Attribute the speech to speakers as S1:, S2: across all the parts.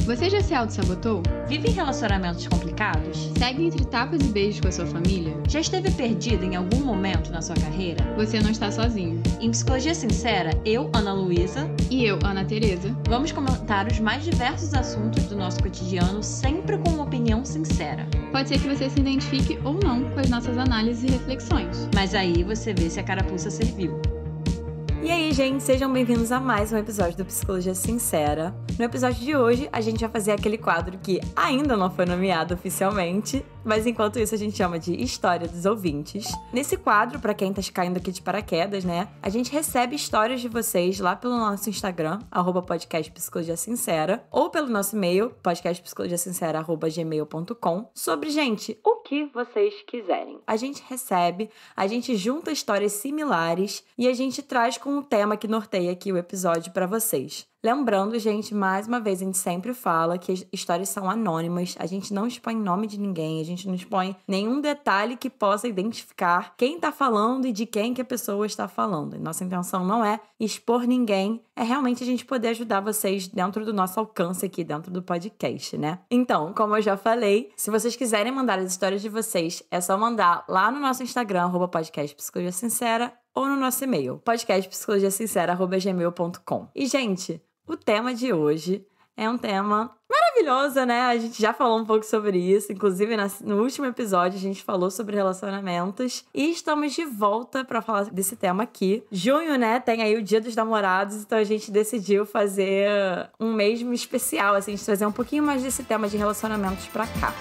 S1: Você já se auto-sabotou?
S2: Vive em relacionamentos complicados?
S1: Segue entre tapas e beijos com a sua família?
S2: Já esteve perdido em algum momento na sua carreira?
S1: Você não está sozinho.
S2: Em Psicologia Sincera, eu, Ana Luísa,
S1: e eu, Ana Tereza,
S2: vamos comentar os mais diversos assuntos do nosso cotidiano, sempre com uma opinião sincera.
S1: Pode ser que você se identifique ou não com as nossas análises e reflexões.
S2: Mas aí você vê se a carapuça serviu.
S3: E aí, gente, sejam bem-vindos a mais um episódio do Psicologia Sincera. No episódio de hoje, a gente vai fazer aquele quadro que ainda não foi nomeado oficialmente, mas enquanto isso a gente chama de História dos Ouvintes. Nesse quadro, pra quem tá caindo aqui de paraquedas, né, a gente recebe histórias de vocês lá pelo nosso Instagram, @podcastpsicologiasincera, ou pelo nosso e-mail, podcastpsicologiasincera@gmail.com, sobre, gente, o que vocês quiserem. A gente recebe, a gente junta histórias similares e a gente traz com um tema que norteia aqui o episódio pra vocês. Lembrando, gente, mais uma vez, a gente sempre fala que as histórias são anônimas, a gente não expõe nome de ninguém, a gente não expõe nenhum detalhe que possa identificar quem tá falando e de quem que a pessoa está falando. Nossa intenção não é expor ninguém, é realmente a gente poder ajudar vocês dentro do nosso alcance aqui, dentro do podcast, né? Então, como eu já falei, se vocês quiserem mandar as histórias de vocês, é só mandar lá no nosso Instagram, @podcastpsicologiasincera, ou no nosso e-mail, podcastpsicologiasincera@gmail.com. E, gente, o tema de hoje é um tema maravilhoso, né? A gente já falou um pouco sobre isso, inclusive no último episódio a gente falou sobre relacionamentos e estamos de volta para falar desse tema aqui. Junho, né? Tem aí o Dia dos Namorados, então a gente decidiu fazer um mês especial, assim, de trazer um pouquinho mais desse tema de relacionamentos pra cá.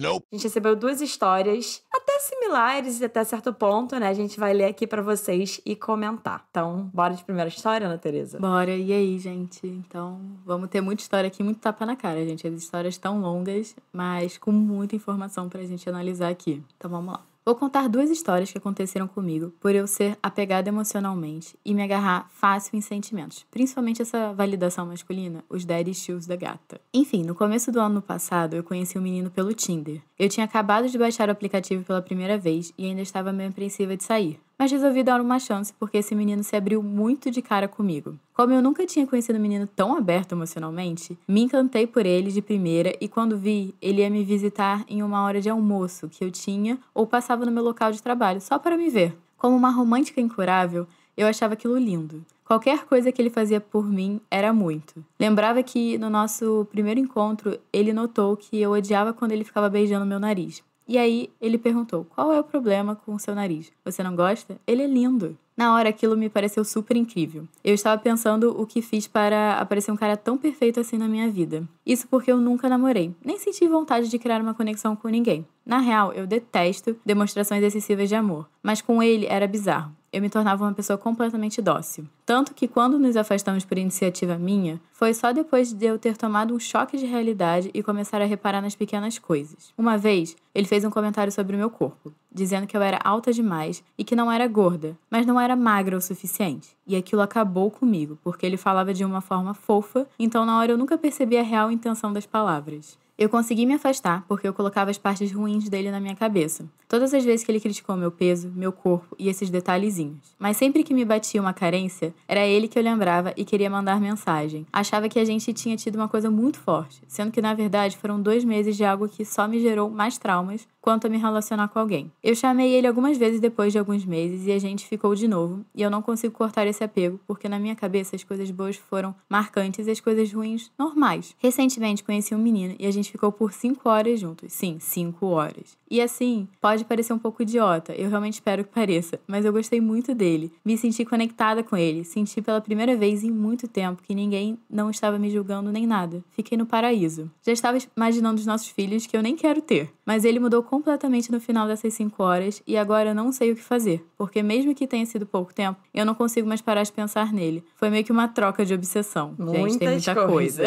S3: A gente recebeu 2 histórias, até similares e até certo ponto, né? A gente vai ler aqui pra vocês e comentar. Então, bora de primeira história, Ana Tereza?
S4: Bora, e aí, gente? Então, vamos ter muita história aqui, muito tapa na cara, gente. As histórias tão longas, mas com muita informação pra gente analisar aqui. Então, vamos lá. Vou contar 2 histórias que aconteceram comigo por eu ser apegada emocionalmente e me agarrar fácil em sentimentos. Principalmente essa validação masculina, os daddy issues da gata. Enfim, no começo do ano passado, eu conheci um menino pelo Tinder. Eu tinha acabado de baixar o aplicativo pela primeira vez e ainda estava meio apreensiva de sair. Mas resolvi dar uma chance porque esse menino se abriu muito de cara comigo. Como eu nunca tinha conhecido um menino tão aberto emocionalmente, me encantei por ele de primeira e quando vi, ele ia me visitar em uma hora de almoço que eu tinha ou passava no meu local de trabalho só para me ver. Como uma romântica incurável, eu achava aquilo lindo. Qualquer coisa que ele fazia por mim era muito. Lembrava que no nosso primeiro encontro, ele notou que eu odiava quando ele ficava beijando meu nariz. E aí, ele perguntou, qual é o problema com o seu nariz? Você não gosta? Ele é lindo. Na hora, aquilo me pareceu super incrível. Eu estava pensando o que fiz para aparecer um cara tão perfeito assim na minha vida. Isso porque eu nunca namorei, nem senti vontade de criar uma conexão com ninguém. Na real, eu detesto demonstrações excessivas de amor, mas com ele era bizarro. Eu me tornava uma pessoa completamente dócil. Tanto que quando nos afastamos por iniciativa minha, foi só depois de eu ter tomado um choque de realidade e começar a reparar nas pequenas coisas. Uma vez, ele fez um comentário sobre o meu corpo, dizendo que eu era alta demais e que não era gorda, mas não era magra o suficiente. E aquilo acabou comigo, porque ele falava de uma forma fofa, então na hora eu nunca percebi a real intenção das palavras. Eu consegui me afastar porque eu colocava as partes ruins dele na minha cabeça. Todas as vezes que ele criticou meu peso, meu corpo e esses detalhezinhos. Mas sempre que me batia uma carência, era ele que eu lembrava e queria mandar mensagem. Achava que a gente tinha tido uma coisa muito forte, sendo que na verdade foram 2 meses de algo que só me gerou mais traumas quanto a me relacionar com alguém. Eu chamei ele algumas vezes depois de alguns meses e a gente ficou de novo. E eu não consigo cortar esse apego porque na minha cabeça as coisas boas foram marcantes e as coisas ruins normais. Recentemente conheci um menino e a gente ficou por 5 horas juntos. Sim, 5 horas. E assim, pode parecer um pouco idiota, eu realmente espero que pareça, mas eu gostei muito dele. Me senti conectada com ele, senti pela primeira vez em muito tempo que ninguém não estava me julgando nem nada. Fiquei no paraíso. Já estava imaginando os nossos filhos que eu nem quero ter, mas ele mudou completamente no final dessas 5 horas e agora eu não sei o que fazer, porque mesmo que tenha sido pouco tempo, eu não consigo mais parar de pensar nele. Foi meio que uma troca de obsessão. Gente, tem muita coisa.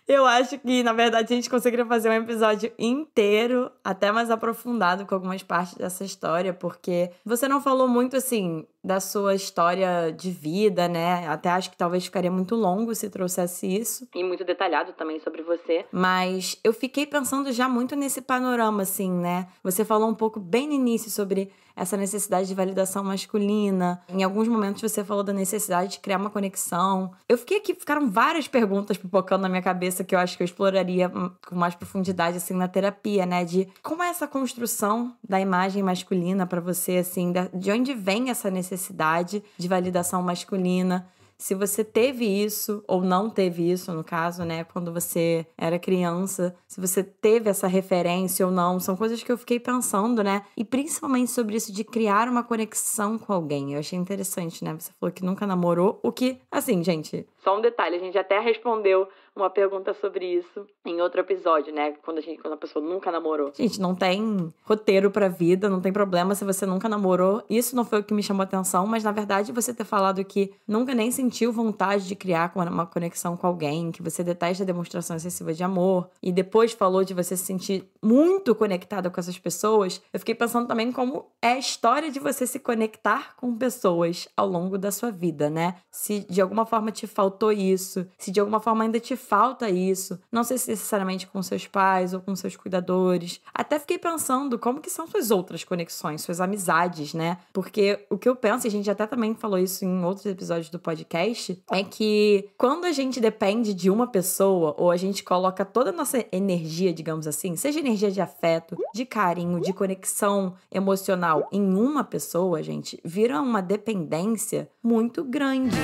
S3: Eu acho que, na verdade, a gente conseguiria fazer um episódio inteiro, até mais aprofundado com algumas partes dessa história, porque você não falou muito, assim, da sua história de vida, né? Até acho que talvez ficaria muito longo se trouxesse isso. E muito detalhado também sobre você. Mas eu fiquei pensando já muito nesse panorama, assim, né? Você falou um pouco bem no início sobre essa necessidade de validação masculina. Em alguns momentos você falou da necessidade de criar uma conexão. Eu fiquei aqui, ficaram várias perguntas pipocando na minha cabeça que eu acho que eu exploraria com mais profundidade, assim, na terapia, né? De como é essa construção da imagem masculina pra você, assim, de onde vem essa necessidade de validação masculina. Se você teve isso ou não teve isso, no caso, né, quando você era criança, se você teve essa referência ou não, são coisas que eu fiquei pensando, né, e principalmente sobre isso de criar uma conexão com alguém. Eu achei interessante, né, você falou que nunca namorou, o que, assim, gente, só um detalhe, a gente até respondeu uma pergunta sobre isso em outro episódio, né, quando a pessoa nunca namorou. Gente, não tem roteiro pra vida, não tem problema se você nunca namorou, isso não foi o que me chamou a atenção, mas na verdade você ter falado que nunca nem sentiu vontade de criar uma conexão com alguém, que você detesta a demonstração excessiva de amor, e depois falou de você se sentir muito conectada com essas pessoas, eu fiquei pensando também como é a história de você se conectar com pessoas ao longo da sua vida, né? Se de alguma forma te faltou isso, se de alguma forma ainda te falta isso, não sei se necessariamente com seus pais ou com seus cuidadores. Até fiquei pensando como que são suas outras conexões, suas amizades, né? Porque o que eu penso, e a gente até também falou isso em outros episódios do podcast, é que quando a gente depende de uma pessoa, ou a gente coloca toda a nossa energia, digamos assim, seja energia de afeto, de carinho, de conexão emocional em uma pessoa, gente, vira uma dependência muito grande.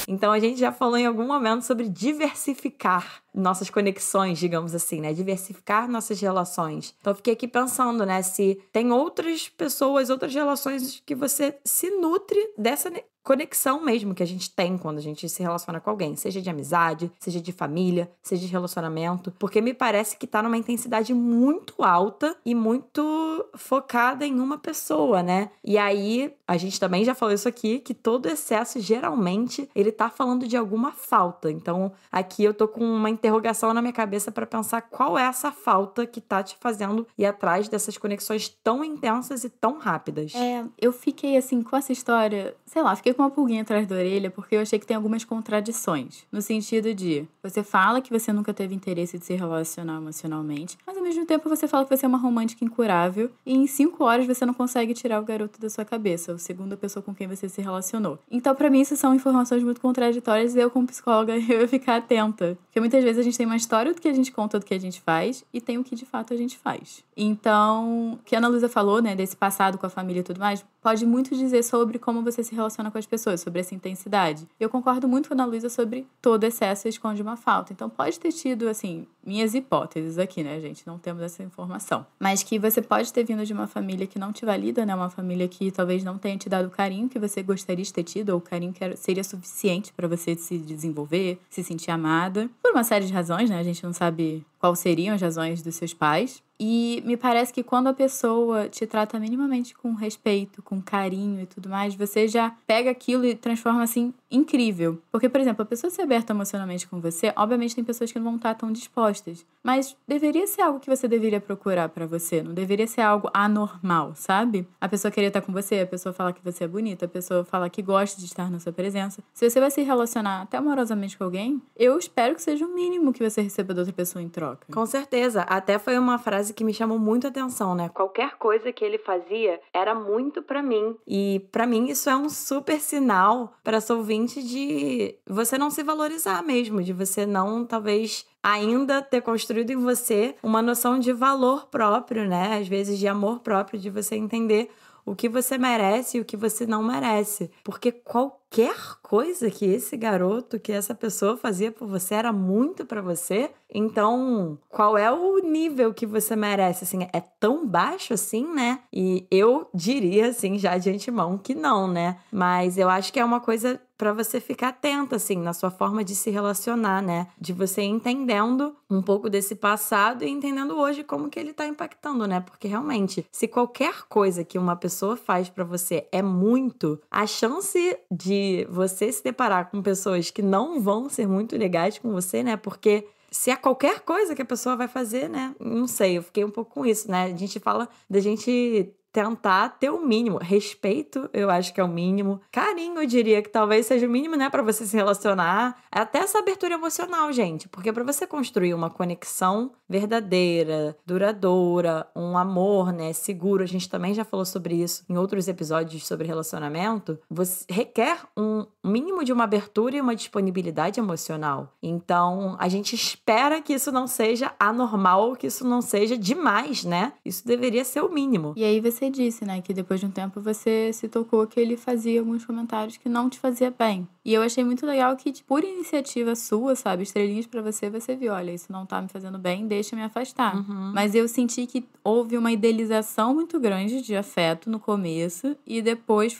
S3: Então a gente já falou em algum momento sobre diversificar nossas conexões, digamos assim, né? Diversificar nossas relações. Então eu fiquei aqui pensando, né? Se tem outras pessoas, outras relações que você se nutre dessa conexão mesmo que a gente tem quando a gente se relaciona com alguém, seja de amizade, seja de família, seja de relacionamento, porque me parece que tá numa intensidade muito alta e muito focada em uma pessoa, né? E aí, a gente também já falou isso aqui, que todo excesso, geralmente, ele tá falando de alguma falta. Então, aqui eu tô com uma interrogação na minha cabeça pra pensar qual é essa falta que tá te fazendo ir atrás dessas conexões tão intensas e tão rápidas.
S4: Eu fiquei assim com essa história, sei lá, fiquei com uma pulguinha atrás da orelha porque eu achei que tem algumas contradições. No sentido de, você fala que você nunca teve interesse de se relacionar emocionalmente, mas ao mesmo tempo você fala que você é uma romântica incurável e em 5 horas você não consegue tirar o garoto da sua cabeça, a segunda pessoa com quem você se relacionou. Então, pra mim, isso são informações muito contraditórias e eu, como psicóloga, eu ia ficar atenta. Porque muitas vezes a gente tem uma história do que a gente conta, do que a gente faz, e tem o que de fato a gente faz. Então, o que a Ana Luísa falou, né, desse passado com a família e tudo mais, pode muito dizer sobre como você se relaciona com as pessoas, sobre essa intensidade. Eu concordo muito com a Ana Luísa sobre todo excesso esconde uma falta. Então, pode ter tido, assim, minhas hipóteses aqui, né, gente? Não temos essa informação. Mas que você pode ter vindo de uma família que não te valida, né? Uma família que talvez não tenha te dado o carinho que você gostaria de ter tido, ou o carinho que seria suficiente para você se desenvolver, se sentir amada. Por uma série de razões, né? A gente não sabe quais seriam as razões dos seus pais. E me parece que quando a pessoa te trata minimamente com respeito, com carinho e tudo mais, você já pega aquilo e transforma, assim, incrível. Porque, por exemplo, a pessoa ser aberta emocionalmente com você, obviamente tem pessoas que não vão estar tão dispostas. Mas deveria ser algo que você deveria procurar pra você. Não deveria ser algo anormal, sabe? A pessoa querer estar com você, a pessoa falar que você é bonita, a pessoa falar que gosta de estar na sua presença. Se você vai se relacionar até amorosamente com alguém, eu espero que seja o mínimo que você receba da outra pessoa em troca.
S3: Com certeza. Até foi uma frase que me chamou muito a atenção, né? Qualquer coisa que ele fazia era muito pra mim. E pra mim isso é um super sinal pra essa ouvinte de você não se valorizar mesmo, de você não, talvez, ainda ter construído em você uma noção de valor próprio, né? Às vezes de amor próprio, de você entender o que você merece e o que você não merece. Porque qualquer coisa que esse garoto, que essa pessoa fazia por você era muito pra você. Então, qual é o nível que você merece? Assim, é tão baixo assim, né? E eu diria, assim, já de antemão que não, né? Mas eu acho que é uma coisa pra você ficar atenta, assim, na sua forma de se relacionar, né? De você entendendo um pouco desse passado e entendendo hoje como que ele tá impactando, né? Porque realmente, se qualquer coisa que uma pessoa faz pra você é muito, a chance de você se deparar com pessoas que não vão ser muito legais com você, né? Porque se é qualquer coisa que a pessoa vai fazer, né? Não sei, eu fiquei um pouco com isso, né? A gente fala da gente tentar ter o mínimo. Respeito, eu acho que é o mínimo. Carinho, eu diria que talvez seja o mínimo, né, pra você se relacionar. Até essa abertura emocional, gente. Porque pra você construir uma conexão verdadeira, duradoura, um amor, né, seguro, a gente também já falou sobre isso em outros episódios sobre relacionamento, você requer um mínimo de uma abertura e uma disponibilidade emocional. Então, a gente espera que isso não seja anormal, que isso não seja demais, né? Isso deveria ser o mínimo.
S4: E aí você disse, né, que depois de um tempo você se tocou que ele fazia alguns comentários que não te fazia bem. E eu achei muito legal que, por iniciativa sua, sabe, estrelinhas pra você viu, olha, isso não tá me fazendo bem, deixa eu me afastar. Mas eu senti que houve uma idealização muito grande de afeto no começo e depois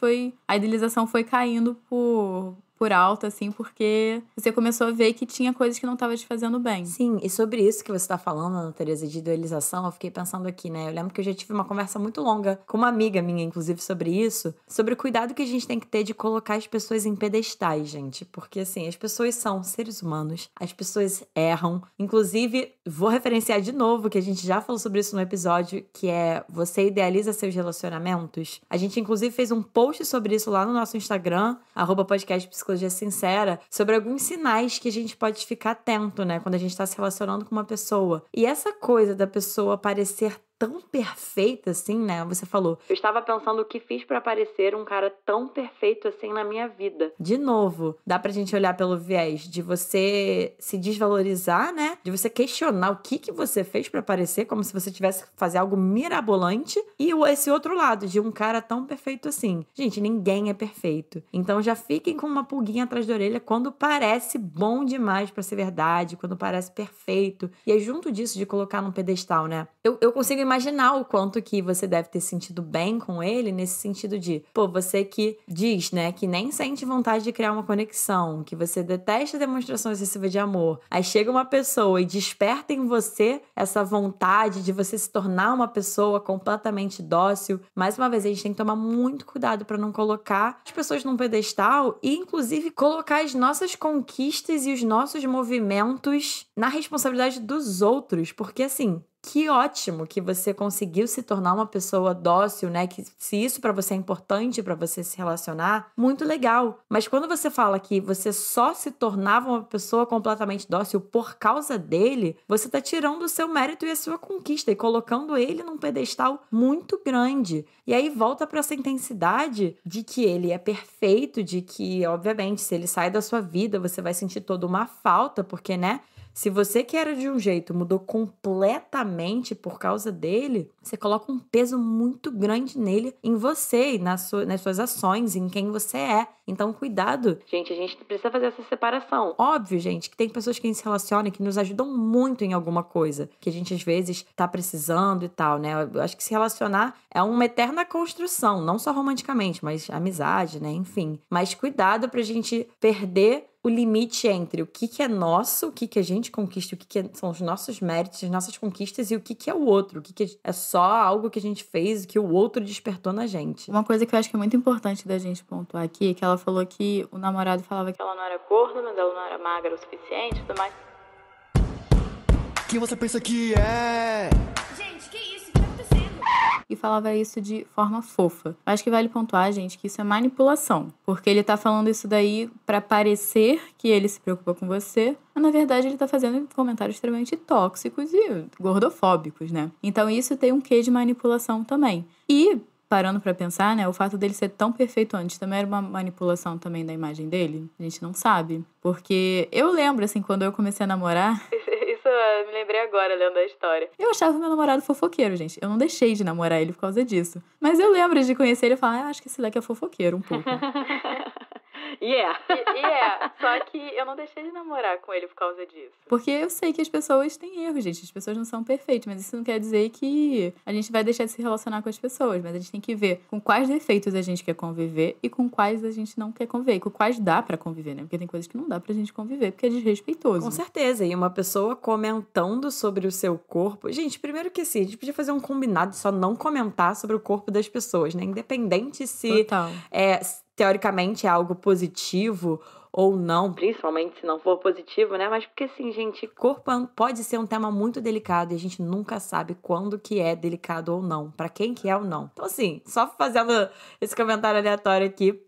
S4: a idealização foi caindo por alto, assim, porque você começou a ver que tinha coisas que não estavam te fazendo bem.
S3: Sim, e sobre isso que você tá falando, Ana Teresa, de idealização, eu fiquei pensando aqui, né? Eu lembro que eu já tive uma conversa muito longa com uma amiga minha, inclusive, sobre isso, sobre o cuidado que a gente tem que ter de colocar as pessoas em pedestais, gente. Porque, assim, as pessoas são seres humanos, as pessoas erram. Inclusive, vou referenciar de novo, que a gente já falou sobre isso no episódio, que é você idealiza seus relacionamentos. A gente, inclusive, fez um post sobre isso lá no nosso Instagram, @podcastpsicologia sincera, sobre alguns sinais que a gente pode ficar atento, né, quando a gente tá se relacionando com uma pessoa. E essa coisa da pessoa parecer tão perfeita assim, né? Você falou, eu estava pensando o que fiz pra parecer um cara tão perfeito assim na minha vida. De novo, dá pra gente olhar pelo viés de você se desvalorizar, né? De você questionar o que você fez pra parecer, como se você tivesse que fazer algo mirabolante. E esse outro lado, de um cara tão perfeito assim. Gente, ninguém é perfeito. Então já fiquem com uma pulguinha atrás da orelha quando parece bom demais pra ser verdade, quando parece perfeito. E é junto disso de colocar num pedestal, né? Eu consigo imaginar o quanto que você deve ter sentido bem com ele, nesse sentido de, pô, você que diz, né, que nem sente vontade de criar uma conexão, que você detesta demonstração excessiva de amor. Aí chega uma pessoa e desperta em você essa vontade de você se tornar uma pessoa completamente dócil. Mais uma vez, a gente tem que tomar muito cuidado para não colocar as pessoas num pedestal e, inclusive, colocar as nossas conquistas e os nossos movimentos na responsabilidade dos outros, porque, assim, que ótimo que você conseguiu se tornar uma pessoa dócil, né? Que se isso pra você é importante pra você se relacionar, muito legal. Mas quando você fala que você só se tornava uma pessoa completamente dócil por causa dele, você tá tirando o seu mérito e a sua conquista e colocando ele num pedestal muito grande. E aí volta pra essa intensidade de que ele é perfeito, de que, obviamente, se ele sai da sua vida, você vai sentir toda uma falta, porque, né? Se você que era de um jeito mudou completamente por causa dele, você coloca um peso muito grande nele, em você e nas suas ações, em quem você é. Então, cuidado. Gente, a gente precisa fazer essa separação. Óbvio, gente, que tem pessoas que a gente se relaciona e que nos ajudam muito em alguma coisa, que a gente às vezes tá precisando e tal, né? Eu acho que se relacionar é uma eterna construção, não só romanticamente, mas amizade, né? Enfim. Mas cuidado pra gente perder o limite entre o que é nosso, o que a gente conquista, o que são os nossos méritos, as nossas conquistas e o que é o outro, o que é só algo que a gente fez, que o outro despertou na gente.
S4: Uma coisa que eu acho que é muito importante da gente pontuar aqui é que ela falou que o namorado falava que ela não era gorda, mas ela não era magra o suficiente e tudo mais.
S5: Quem você pensa que é?
S6: Gente, que isso? O que tá acontecendo?
S4: E falava isso de forma fofa. Eu acho que vale pontuar, gente, que isso é manipulação. Porque ele tá falando isso daí pra parecer que ele se preocupa com você, mas na verdade ele tá fazendo comentários extremamente tóxicos e gordofóbicos, né? Então isso tem um quê de manipulação também. E, parando pra pensar, né, o fato dele ser tão perfeito antes também era uma manipulação também da imagem dele? A gente não sabe. Porque eu lembro, assim, quando eu comecei a namorar... Eu me lembrei agora, lendo a história. Eu achava meu namorado fofoqueiro, gente. Eu não deixei de namorar ele por causa disso. Mas eu lembro de conhecer ele e falar, acho que esse leque é fofoqueiro um pouco. Só que eu não deixei de namorar com ele por causa disso. Porque eu sei que as pessoas têm erros, gente. As pessoas não são perfeitas, mas isso não quer dizer que a gente vai deixar de se relacionar com as pessoas. Mas a gente tem que ver com quais defeitos a gente quer conviver e com quais a gente não quer conviver. E com quais dá pra conviver, né? Porque tem coisas que não dá pra gente conviver, porque é desrespeitoso.
S3: Com certeza. E uma pessoa comentando sobre o seu corpo... Gente, primeiro que assim, a gente podia fazer um combinado de só não comentar sobre o corpo das pessoas, né? Independente se...
S4: Total.
S3: Teoricamente é algo positivo ou não, principalmente se não for positivo, né? Mas porque assim, gente, corpo pode ser um tema muito delicado e a gente nunca sabe quando que é delicado ou não, pra quem que é ou não. Então assim, só fazendo esse comentário aleatório aqui,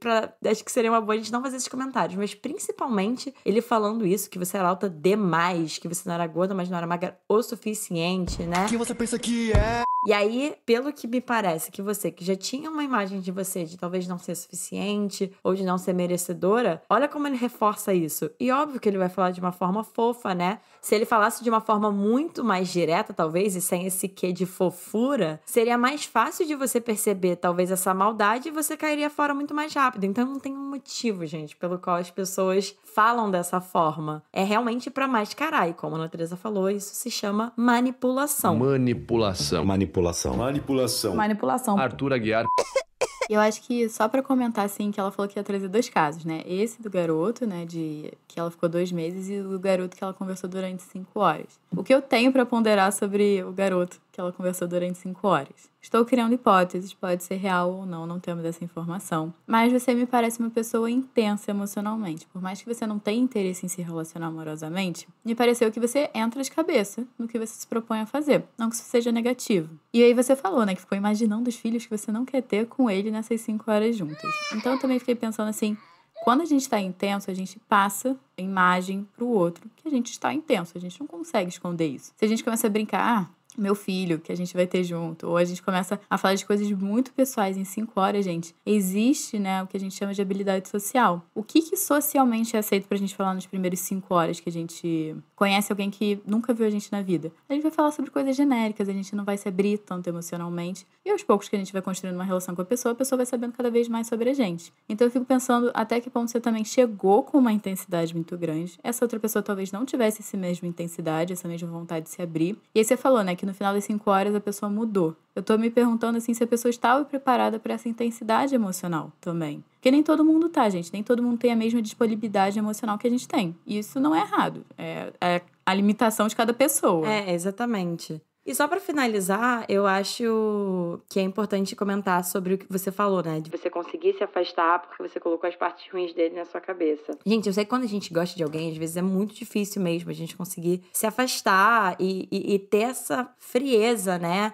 S3: acho que seria uma boa a gente não fazer esses comentários, mas principalmente ele falando isso, que você era alta demais, que você não era gorda, mas não era magra o suficiente, né?
S5: Quem você pensa que é?
S3: E aí, pelo que me parece que você, que já tinha uma imagem de você de talvez não ser suficiente ou de não ser merecedora, olha como ele reforça isso. E óbvio que ele vai falar de uma forma fofa, né? Se ele falasse de uma forma muito mais direta, talvez, e sem esse quê de fofura, seria mais fácil de você perceber, talvez, essa maldade e você cairia fora muito mais rápido. Então, não tem um motivo, gente, pelo qual as pessoas falam dessa forma. É realmente pra mascarar. E como a Ana Teresa falou, isso se chama manipulação.
S4: Manipulação.
S7: Arthur Aguiar.
S4: Eu acho que só pra comentar, assim, que ela falou que ia trazer 2 casos, né? Esse do garoto, né, de que ela ficou 2 meses, e o garoto que ela conversou durante 5 horas. O que eu tenho pra ponderar sobre o garoto que ela conversou durante 5 horas? Estou criando hipóteses, pode ser real ou não temos essa informação. Mas você me parece uma pessoa intensa emocionalmente. Por mais que você não tenha interesse em se relacionar amorosamente, me pareceu que você entra de cabeça no que você se propõe a fazer. Não que isso seja negativo. E aí você falou, né, que ficou imaginando os filhos que você não quer ter com ele nessas 5 horas juntas. Então eu também fiquei pensando assim, quando a gente está intenso, a gente passa a imagem pro outro que a gente está intenso. A gente não consegue esconder isso. Se a gente começa a brincar, meu filho, que a gente vai ter junto, ou a gente começa a falar de coisas muito pessoais em 5 horas, gente, existe, né, o que a gente chama de habilidade social. O que socialmente é aceito pra gente falar nas primeiras 5 horas que a gente conhece alguém que nunca viu a gente na vida? A gente vai falar sobre coisas genéricas, a gente não vai se abrir tanto emocionalmente, e aos poucos que a gente vai construindo uma relação com a pessoa vai sabendo cada vez mais sobre a gente. Então eu fico pensando até que ponto você também chegou com uma intensidade muito grande, essa outra pessoa talvez não tivesse essa mesma intensidade, essa mesma vontade de se abrir, e aí você falou, né, que no final das 5 horas a pessoa mudou. Eu tô me perguntando, assim, se a pessoa estava preparada para essa intensidade emocional também. Porque nem todo mundo tá, gente. Nem todo mundo tem a mesma disponibilidade emocional que a gente tem. E isso não é errado. É a limitação de cada pessoa.
S3: É, exatamente. E só pra finalizar, eu acho que é importante comentar sobre o que você falou, né? De você conseguir se afastar porque você colocou as partes ruins dele na sua cabeça. Gente, eu sei que quando a gente gosta de alguém, às vezes é muito difícil mesmo a gente conseguir se afastar e ter essa frieza, né?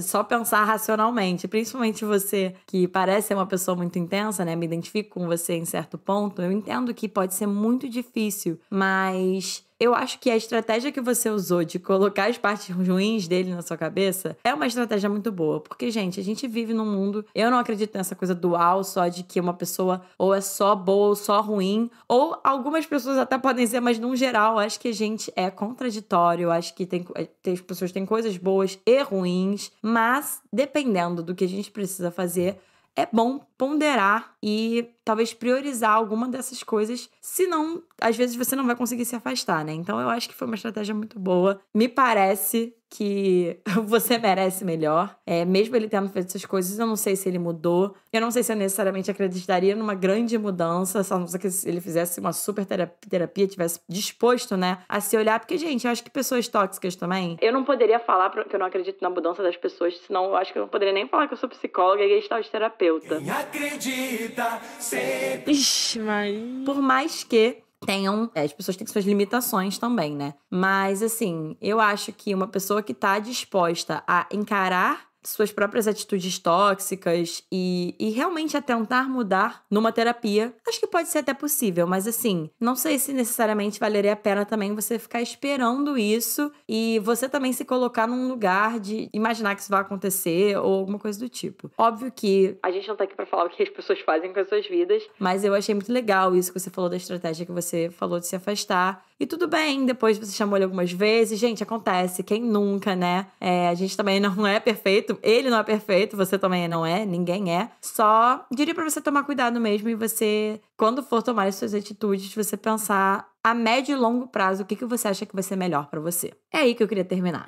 S3: Só pensar racionalmente. Principalmente você, que parece ser uma pessoa muito intensa, né? Me identifico com você em certo ponto. Eu entendo que pode ser muito difícil, mas eu acho que a estratégia que você usou de colocar as partes ruins dele na sua cabeça é uma estratégia muito boa. Porque, gente, a gente vive num mundo... Eu não acredito nessa coisa dual, só de que uma pessoa ou é só boa ou só ruim. Ou algumas pessoas até podem ser, mas num geral, acho que a gente é contraditório. Eu acho que as pessoas têm coisas boas e ruins. Mas, dependendo do que a gente precisa fazer, é bom ponderar e talvez priorizar alguma dessas coisas, senão, às vezes, você não vai conseguir se afastar, né? Então, eu acho que foi uma estratégia muito boa. Me parece que você merece melhor. Mesmo ele tendo feito essas coisas, eu não sei se ele mudou. Eu não sei se eu necessariamente acreditaria numa grande mudança, só não sei que se ele fizesse uma super terapia, tivesse disposto, né, a se olhar. Porque, gente, eu acho que pessoas tóxicas também... Eu não poderia falar que eu não acredito na mudança das pessoas, senão eu acho que eu não poderia nem falar que eu sou psicóloga e gestalt terapeuta.
S5: Quem acredita sempre.
S3: Ixi, Maria. Por mais que tenham... as pessoas têm suas limitações também, né? Mas, assim, eu acho que uma pessoa que tá disposta a encarar suas próprias atitudes tóxicas e realmente a tentar mudar numa terapia, acho que pode ser até possível, mas assim, não sei se necessariamente valeria a pena também você ficar esperando isso e você também se colocar num lugar de imaginar que isso vai acontecer ou alguma coisa do tipo. Óbvio que a gente não tá aqui pra falar o que as pessoas fazem com as suas vidas, mas eu achei muito legal isso que você falou da estratégia que você falou de se afastar. E tudo bem, depois você chamou ele algumas vezes. Gente, acontece, quem nunca, né? A gente também não é perfeito, ele não é perfeito, você também não é, ninguém é. Só diria pra você tomar cuidado mesmo e você, quando for tomar as suas atitudes, você pensar a médio e longo prazo o que você acha que vai ser melhor pra você. É aí que eu queria terminar.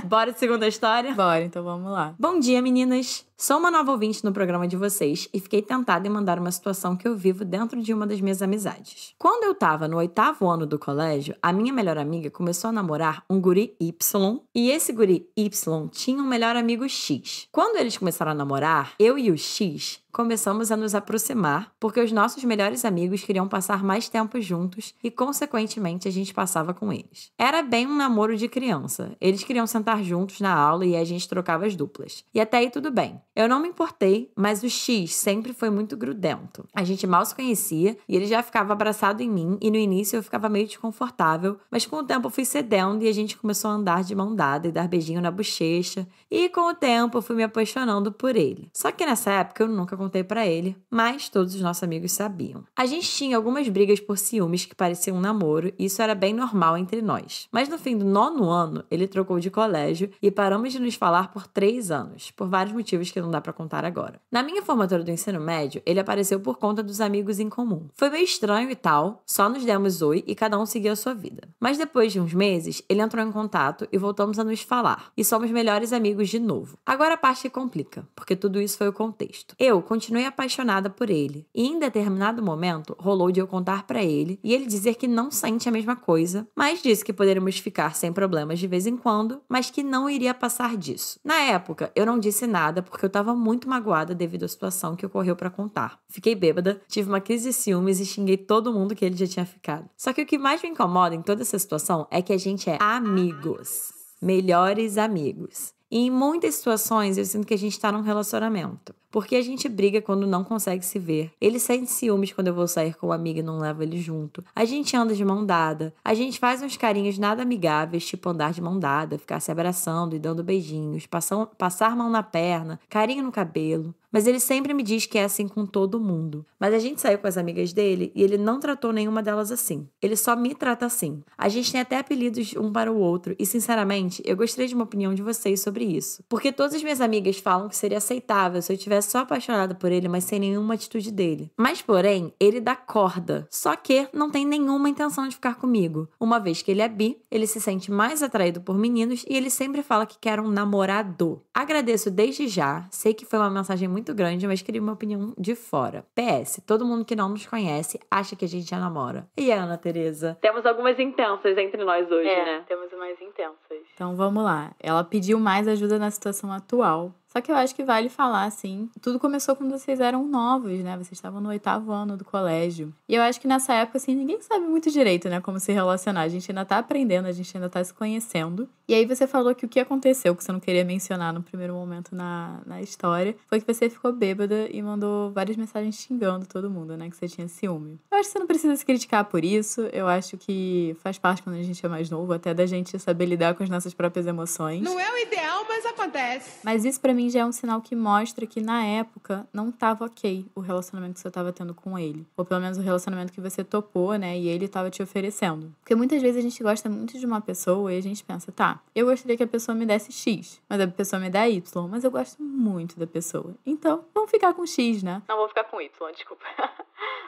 S3: Bora de segunda história?
S4: Bora, então vamos lá.
S3: Bom dia, meninas! Sou uma nova ouvinte no programa de vocês e fiquei tentada em mandar uma situação que eu vivo dentro de uma das minhas amizades. Quando eu tava no 8º ano do colégio, a minha melhor amiga começou a namorar um guri Y e esse guri Y tinha um melhor amigo X. Quando eles começaram a namorar, eu e o X começamos a nos aproximar porque os nossos melhores amigos queriam passar mais tempo juntos e, consequentemente, a gente passava com eles. Era bem um namoro de criança. Eles queriam sentar juntos na aula e a gente trocava as duplas. E até aí tudo bem. Eu não me importei, mas o X sempre foi muito grudento. A gente mal se conhecia e ele já ficava abraçado em mim e no início eu ficava meio desconfortável, mas com o tempo eu fui cedendo e a gente começou a andar de mão dada e dar beijinho na bochecha e com o tempo eu fui me apaixonando por ele. Só que nessa época eu nunca contei pra ele, mas todos os nossos amigos sabiam. A gente tinha algumas brigas por ciúmes que pareciam um namoro e isso era bem normal entre nós. Mas no fim do 9º ano, ele trocou de colégio e paramos de nos falar por 3 anos, por vários motivos que não dá pra contar agora. Na minha formatura do ensino médio, ele apareceu por conta dos amigos em comum. Foi meio estranho e tal, só nos demos oi e cada um seguiu a sua vida. Mas depois de uns meses, ele entrou em contato e voltamos a nos falar. E somos melhores amigos de novo. Agora a parte que complica, porque tudo isso foi o contexto. Eu continuei apaixonada por ele e em determinado momento rolou de eu contar pra ele e ele dizer que não sente a mesma coisa, mas disse que poderíamos ficar sem problemas de vez em quando, mas que não iria passar disso. Na época, eu não disse nada porque eu tava muito magoada devido à situação que ocorreu pra contar. Fiquei bêbada, tive uma crise de ciúmes e xinguei todo mundo que ele já tinha ficado. Só que o que mais me incomoda em toda essa situação é que a gente é amigos. Melhores amigos. E em muitas situações eu sinto que a gente tá num relacionamento. Porque a gente briga quando não consegue se ver. Ele sente ciúmes quando eu vou sair com uma amiga e não levo ele junto. A gente anda de mão dada. A gente faz uns carinhos nada amigáveis, tipo andar de mão dada, ficar se abraçando e dando beijinhos, passar mão na perna, carinho no cabelo. Mas ele sempre me diz que é assim com todo mundo. Mas a gente saiu com as amigas dele e ele não tratou nenhuma delas assim. Ele só me trata assim. A gente tem até apelidos um para o outro e, sinceramente, eu gostaria de uma opinião de vocês sobre isso. Porque todas as minhas amigas falam que seria aceitável se eu tivesse só apaixonada por ele, mas sem nenhuma atitude dele. Mas, porém, ele dá corda. Só que não tem nenhuma intenção de ficar comigo. Uma vez que ele é bi, ele se sente mais atraído por meninos e ele sempre fala que quer um namorado. Agradeço desde já. Sei que foi uma mensagem muito grande, mas queria uma opinião de fora. PS, todo mundo que não nos conhece acha que a gente já namora. E a Ana Teresa? Temos algumas intensas entre nós hoje, né?
S4: Temos umas intensas. Então vamos lá. Ela pediu mais ajuda na situação atual. Só que eu acho que vale falar, assim, tudo começou quando vocês eram novos, né? Vocês estavam no 8º ano do colégio. E eu acho que nessa época, assim, ninguém sabe muito direito, né? Como se relacionar. A gente ainda tá aprendendo, a gente ainda tá se conhecendo. E aí você falou que o que aconteceu, que você não queria mencionar no primeiro momento na história, foi que você ficou bêbada e mandou várias mensagens xingando todo mundo, né? Que você tinha ciúme. Eu acho que você não precisa se criticar por isso. Eu acho que faz parte quando a gente é mais novo, até da gente saber lidar com as nossas próprias emoções.
S6: Não é o ideal, mas acontece.
S4: Mas isso pra mim já é um sinal que mostra que na época não tava ok o relacionamento que você tava tendo com ele. Ou pelo menos o relacionamento que você topou, né? E ele tava te oferecendo. Porque muitas vezes a gente gosta muito de uma pessoa e a gente pensa, tá, eu gostaria que a pessoa me desse X, mas a pessoa me dá Y, mas eu gosto muito da pessoa. Então, vamos ficar com X, né? Não, vamos ficar com Y, desculpa.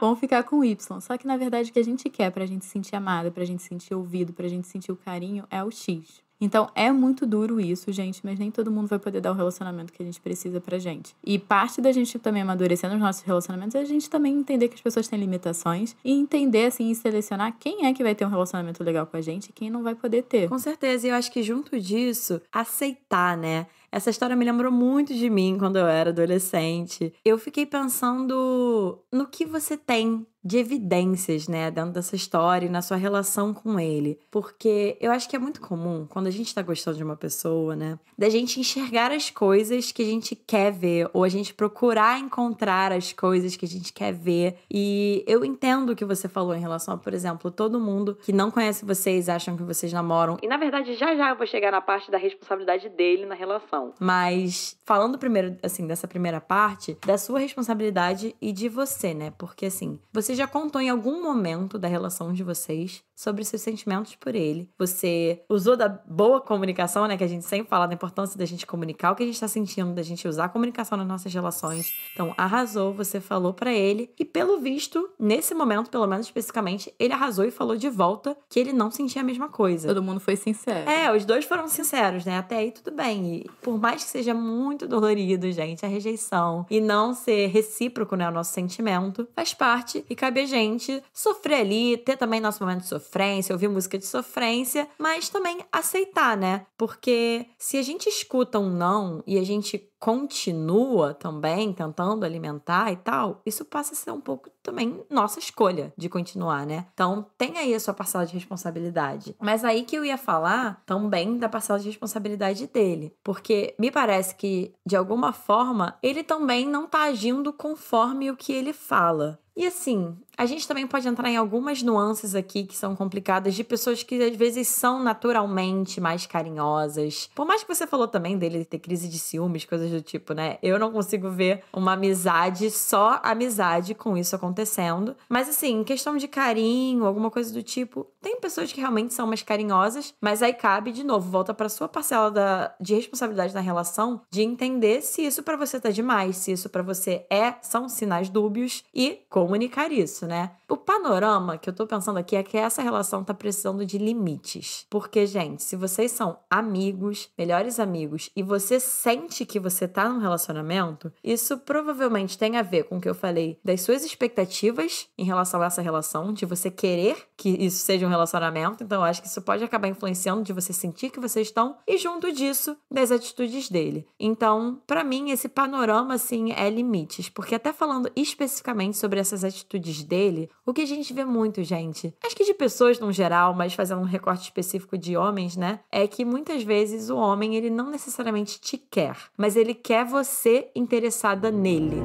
S4: Vamos ficar com Y. Só que na verdade o que a gente quer pra gente se sentir amada, pra gente sentir ouvido, pra gente sentir o carinho é o X. Então, é muito duro isso, gente, mas nem todo mundo vai poder dar o relacionamento que a gente precisa pra gente. E parte da gente também amadurecer nos nossos relacionamentos é a gente também entender que as pessoas têm limitações e entender, assim, e selecionar quem é que vai ter um relacionamento legal com a gente e quem não vai poder ter.
S3: Com certeza, e eu acho que junto disso, aceitar, né? Essa história me lembrou muito de mim quando eu era adolescente. Eu fiquei pensando no que você tem de evidências, né, dentro dessa história e na sua relação com ele. Porque eu acho que é muito comum, quando a gente tá gostando de uma pessoa, né, da gente enxergar as coisas que a gente quer ver, ou a gente procurar encontrar as coisas que a gente quer ver. E eu entendo o que você falou em relação a, por exemplo, todo mundo que não conhece vocês acham que vocês namoram. E, na verdade, já eu vou chegar na parte da responsabilidade dele na relação. Mas, falando primeiro, assim, dessa primeira parte, da sua responsabilidade e de você, né, porque, assim, você já contou em algum momento da relação de vocês sobre seus sentimentos por ele. Você usou da boa comunicação, né? Que a gente sempre fala da importância da gente comunicar o que a gente tá sentindo, da gente usar a comunicação nas nossas relações. Então, arrasou, você falou pra ele. E pelo visto, nesse momento, pelo menos especificamente, ele arrasou e falou de volta que ele não sentia a mesma coisa.
S4: Todo mundo foi sincero.
S3: É, os dois foram sinceros, né? Até aí tudo bem. E por mais que seja muito dolorido, gente, a rejeição e não ser recíproco, né? O nosso sentimento, faz parte e cabe a gente sofrer ali, ter também nosso momento de sofrer, sofrência, ouvir música de sofrência, mas também aceitar, né? Porque se a gente escuta um não e a gente continua também tentando alimentar e tal, isso passa a ser um pouco também nossa escolha de continuar, né? Então, tem aí a sua parcela de responsabilidade. Mas aí que eu ia falar também da parcela de responsabilidade dele. Porque me parece que, de alguma forma, ele também não tá agindo conforme o que ele fala. E assim, a gente também pode entrar em algumas nuances aqui que são complicadas de pessoas que às vezes são naturalmente mais carinhosas. Por mais que você falou também dele ter crise de ciúmes, coisas do tipo, né? Eu não consigo ver uma amizade, só amizade com isso acontecendo. Mas assim, em questão de carinho, alguma coisa do tipo, tem pessoas que realmente são mais carinhosas, mas aí cabe, de novo, volta pra sua parcela de responsabilidade na relação, de entender se isso pra você tá demais, se isso pra você são sinais dúbios e comunicar isso, né? O panorama que eu tô pensando aqui é que essa relação tá precisando de limites. Porque, gente, se vocês são amigos, melhores amigos, e você sente que você tá num relacionamento, isso provavelmente tem a ver com o que eu falei das suas expectativas em relação a essa relação, de você querer que isso seja um relacionamento. Então, eu acho que isso pode acabar influenciando de você sentir que vocês estão, e junto disso, das atitudes dele. Então, pra mim, esse panorama, assim, é limites. Porque até falando especificamente sobre essas atitudes dele, o que a gente vê muito, gente, acho que de pessoas no geral, mas fazendo um recorte específico de homens, né, é que muitas vezes o homem, ele não necessariamente te quer, mas ele quer você interessada nele.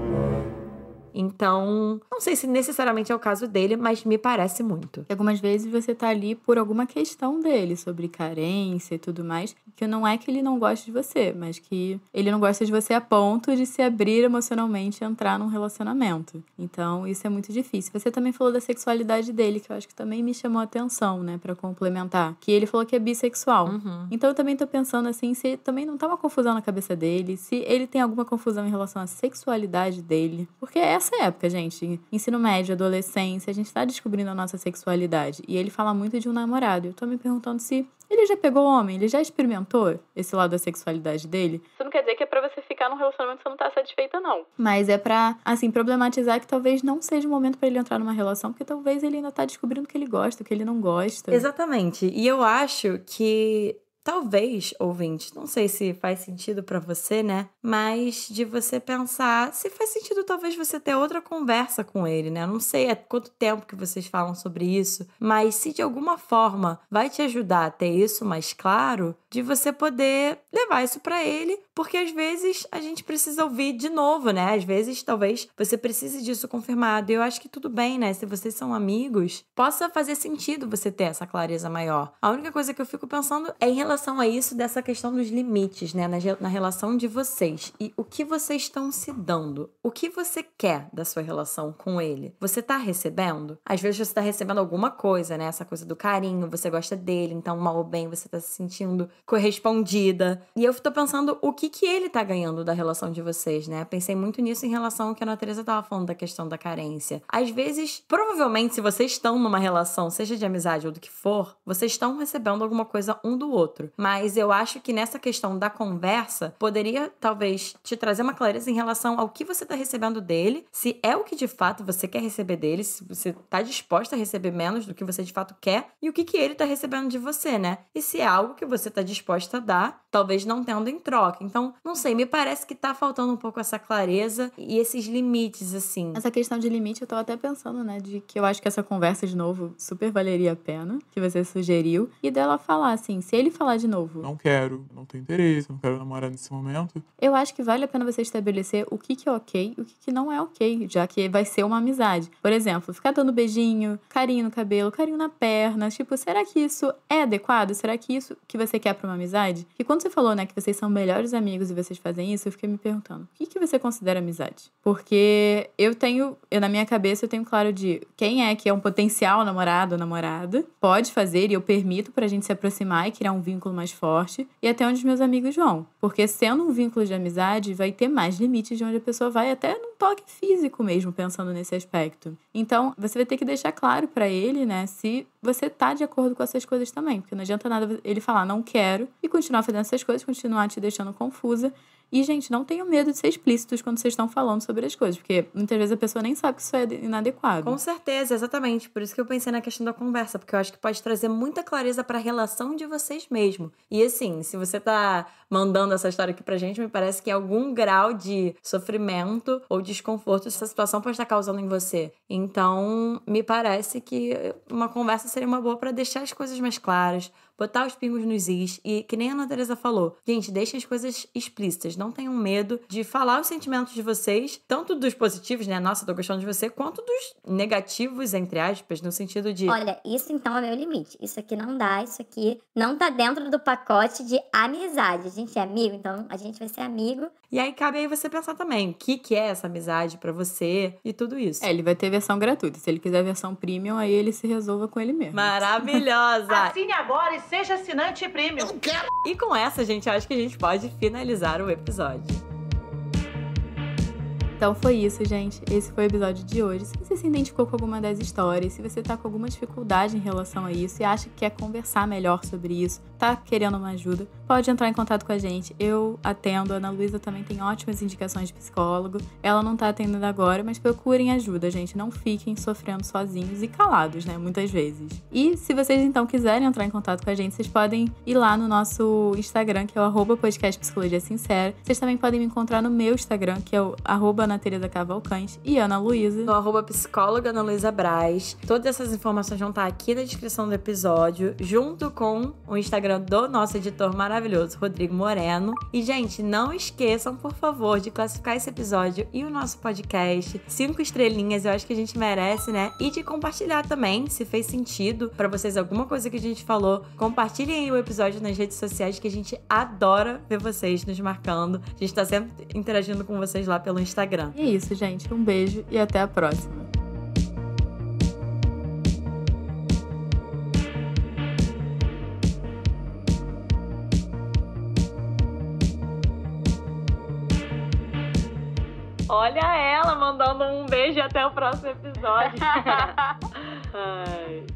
S3: Então, não sei se necessariamente é o caso dele, mas me parece muito.
S4: E algumas vezes você tá ali por alguma questão dele, sobre carência e tudo mais, que não é que ele não gosta de você, mas que ele não gosta de você a ponto de se abrir emocionalmente e entrar num relacionamento. Então, isso é muito difícil. Você também falou da sexualidade dele, que eu acho que também me chamou a atenção, né, pra complementar. Que ele falou que é bissexual. Então, eu também tô pensando, assim, se também não tá uma confusão na cabeça dele, se ele tem alguma confusão em relação à sexualidade dele. Porque essa época, gente, ensino médio, adolescência, a gente tá descobrindo a nossa sexualidade. E ele fala muito de um namorado. Eu tô me perguntando se ele já pegou homem, ele já experimentou esse lado da sexualidade dele. Isso não quer dizer que é pra você ficar num relacionamento que você não tá satisfeita, não. Mas é pra, assim, problematizar que talvez não seja o momento pra ele entrar numa relação, porque talvez ele ainda tá descobrindo o que ele gosta, o que ele não gosta.
S3: Exatamente. E eu acho que talvez, ouvinte, não sei se faz sentido pra você, né? Mas de você pensar se faz sentido talvez você ter outra conversa com ele, né? Eu não sei há quanto tempo que vocês falam sobre isso, mas se de alguma forma vai te ajudar a ter isso mais claro, de você poder levar isso pra ele, porque às vezes a gente precisa ouvir de novo, né? Às vezes, talvez, você precise disso confirmado. E eu acho que tudo bem, né? Se vocês são amigos, possa fazer sentido você ter essa clareza maior. A única coisa que eu fico pensando é em relação a isso, dessa questão dos limites, né? Na relação de vocês. E o que vocês estão se dando? O que você quer da sua relação com ele? Você tá recebendo? Às vezes você tá recebendo alguma coisa, né? Essa coisa do carinho, você gosta dele, então, mal ou bem, você tá se sentindo correspondida. E eu tô pensando o que ele tá ganhando da relação de vocês, né? Pensei muito nisso em relação ao que a Ana Teresa tava falando da questão da carência. Às vezes, provavelmente, se vocês estão numa relação, seja de amizade ou do que for, vocês estão recebendo alguma coisa um do outro. Mas eu acho que nessa questão da conversa, poderia, talvez, te trazer uma clareza em relação ao que você tá recebendo dele, se é o que de fato você quer receber dele, se você tá disposta a receber menos do que você de fato quer, e o que ele tá recebendo de você, né? E se é algo que você tá disposta a dar, talvez não tendo em troca. Então, não sei, me parece que tá faltando um pouco essa clareza e esses limites, assim.
S4: Essa questão de limite, eu tava até pensando, né, de que eu acho que essa conversa, de novo, super valeria a pena, que você sugeriu, e dela falar, assim, se ele falar de novo,
S7: não quero, não tenho interesse, não quero namorar nesse momento,
S4: eu acho que vale a pena você estabelecer o que é ok e o que não é ok, já que vai ser uma amizade. Por exemplo, ficar dando beijinho, carinho no cabelo, carinho na perna, tipo, será que isso é adequado? Será que isso que você quer pra uma amizade? E quando você falou, né, que vocês são melhores amigos e vocês fazem isso, eu fiquei me perguntando, o que você considera amizade? Porque na minha cabeça, eu tenho claro de quem é que é um potencial namorado ou namorada, pode fazer e eu permito pra gente se aproximar e criar um vínculo mais forte, e até onde os meus amigos vão. Porque sendo um vínculo de amizade, vai ter mais limites de onde a pessoa vai, até num toque físico mesmo, pensando nesse aspecto. Então, você vai ter que deixar claro pra ele, né, se você tá de acordo com essas coisas também, porque não adianta nada ele falar não quero e continuar fazendo essas coisas, continuar te deixando confusa E, gente, não tenham medo de ser explícitos quando vocês estão falando sobre as coisas, porque muitas vezes a pessoa nem sabe que isso é inadequado.
S3: Com certeza, exatamente. Por isso que eu pensei na questão da conversa, porque eu acho que pode trazer muita clareza pra relação de vocês mesmo. E assim, se você tá mandando essa história aqui pra gente, me parece que algum grau de sofrimento ou desconforto essa situação pode estar causando em você. Então, me parece que uma conversa seria uma boa pra deixar as coisas mais claras, botar os pingos nos is e, que nem a Ana Teresa falou, gente, deixem as coisas explícitas, não tenham medo de falar os sentimentos de vocês, tanto dos positivos, né, nossa, tô gostando de você, quanto dos negativos, entre aspas, no sentido de...
S8: Olha, isso então é meu limite, isso aqui não dá, isso aqui não tá dentro do pacote de amizade, a gente é amigo, então a gente vai ser amigo.
S3: E aí cabe aí você pensar também, o que é essa amizade pra você e tudo isso.
S4: Ele vai ter versão gratuita, se ele quiser versão premium, aí ele se resolva com ele mesmo.
S3: Maravilhosa!
S6: Assine agora e seja assinante premium.
S3: E com essa, gente, acho que a gente pode finalizar o episódio.
S4: Então foi isso, gente. Esse foi o episódio de hoje. Se você se identificou com alguma das histórias, se você tá com alguma dificuldade em relação a isso e acha que quer conversar melhor sobre isso, tá querendo uma ajuda, pode entrar em contato com a gente. Eu atendo, a Ana Luísa também tem ótimas indicações de psicólogo. Ela não tá atendendo agora, mas procurem ajuda, gente. Não fiquem sofrendo sozinhos e calados, né? Muitas vezes. E se vocês então quiserem entrar em contato com a gente, vocês podem ir lá no nosso Instagram, que é o @podcast Psicologia Sincera. Vocês também podem me encontrar no meu Instagram, que é o Ana Teresa Cavalcante e Ana Luísa.
S3: No @psicóloga Ana Luísa Braz. Todas essas informações vão estar aqui na descrição do episódio, junto com o Instagram do nosso editor maravilhoso, Rodrigo Moreno. E, gente, não esqueçam, por favor, de classificar esse episódio e o nosso podcast 5 estrelinhas, eu acho que a gente merece, né? E de compartilhar também, se fez sentido pra vocês alguma coisa que a gente falou. Compartilhem aí o episódio nas redes sociais, que a gente adora ver vocês nos marcando. A gente tá sempre interagindo com vocês lá pelo Instagram.
S4: E é isso, gente. Um beijo e até a próxima.
S3: Olha ela mandando um beijo e até o próximo episódio. Ai.